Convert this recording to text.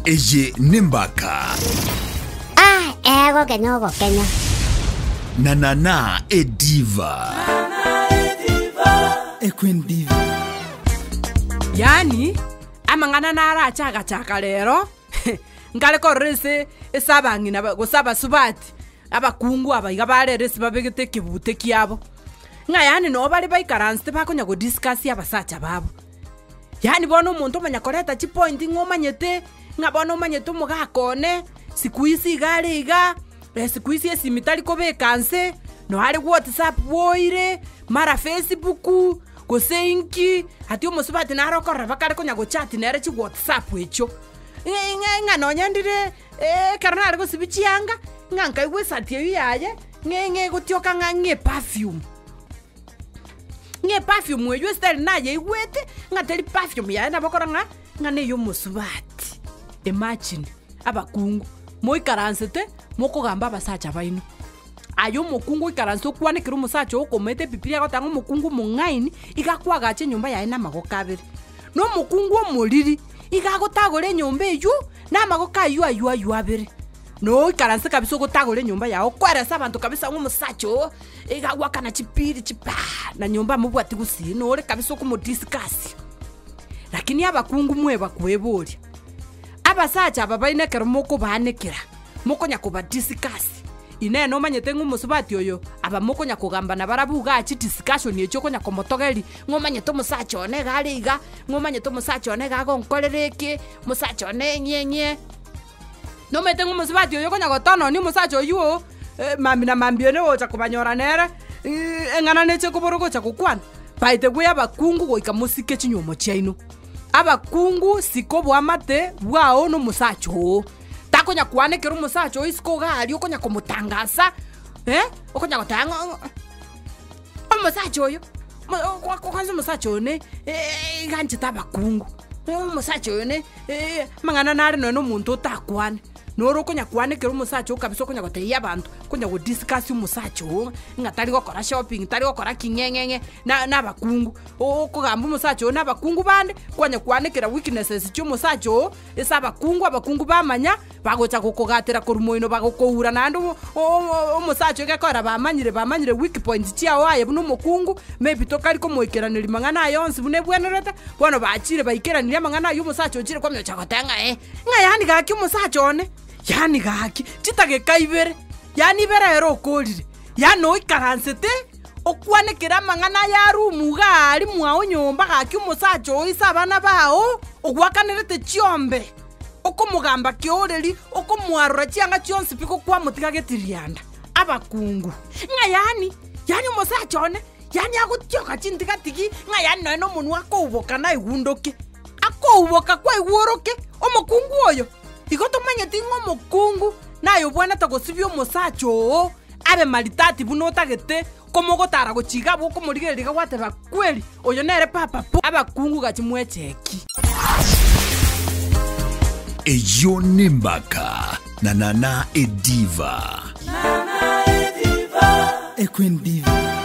Eje nimbaka. Ego que no, Kenya. Nanana ediva. Ekwendiva. Yani amangana nara chaka lero ngale korese esabangi na gosaba subati abakungu abayiga barerese babegete kibute kiabo ngayani no bali baikaransa bakonya go discuss Abasacha Babo. Yani bona umuntu omanya koreta chi point ngomanyete ngabona omanyete mugakone sikuisi gariga sikuisi esimitali kobekanse no hali WhatsApp woire mara Facebook gose hati umusubati narokora bakare konya go chat nere chi WhatsApp echo nga no nyandire karnare go sibichianga nganka igwesati yaye nge gutioka nge perfume eyo style naye igwete ngateli perfume yaye nabakora ngane yo musubati. Imagine abakungu moikaransete mokogamba Abasacha baino ayo mokungu ikaransa okwanekera omusacha okomete pipiria gotanga mokungu mungaini igakwagache nyumba yaye namagokabere no mokungu omoriri igagotagore nyumba eyo namagoka ayu abere no ikaransa kabisa gotagore nyumba yawe kweresa abantu kabisa ngomusacha igagwakana chipiri chipa na nyumba mubwati gusi no ore kabisa okomodiscuss. Lakini abakungu mweba kwebori Abasacha babainekera mokobaanekera mokonya kobadiscuss ineno manyete ngumusubati oyo abamokonya kogamba na barabuga achi discussion yecho konya komotogeri ngomanyete omusacha one gariga ngomanyete omusacha one gagonkorereke musacha one nyenye no mete ngumusubati oyo konya gotono ni musacha oyo mami na mambiene ocha kubanyora nere engana neche kuborogo cha kukwana paite gwe abakungu goika musike chinywomo chaino abakungu sikobo amate bwao no musacha takonya kwanekera omusacha oisiko gari okonya komutangasa okonya gotanga omusacha oyo kwanza omusacha one ganchita abakungu omusacha one mangana nare no omuntu otakwane noro konya kwanekera omusacha kabisa okonya goteya abantu konya go discuss omusacha ngatari gokora shopping tari gokora kingengenge na abakungu okogamba omusacha na abakungu bande konya kwanekera weaknesses cy'omusacha abakungu bamanya bagocha gokogatera korumoino bagokoura nando omusacha gekora bamanyire weak points ciao aye buno mokungu maybe tokari komoikeraniri mangana yonsi bune bwenerete bono bachire baikeraniri mangana y'omusacha ochire kwamyo chagotanga ngayani gaki omusacha one yani gaki chitagekaibere yani berero okorire yani oikaransete okwanekera mangana ya rumu gari mwao nyomba gaki omusacha oisa abana bao ogwakanerete chiombe okomugamba kioreri okomwarura chianga chionsi piko kwa mutigagitirianda abakungu yani omusacha one yani agutioka chintigatigi yani no munwa akouboka na igundoke akouboka kwa igworoke omukungu oyo igotomanyete ngomukungu nayo bwana tagosibio omusacha abe maritati buno tagete komogotara gochiga bwo komorigerera gwatera kweli oyo nere papa abakungu gachimwecheki. Ejo nimbaka nanana ediva. Ekwendiva.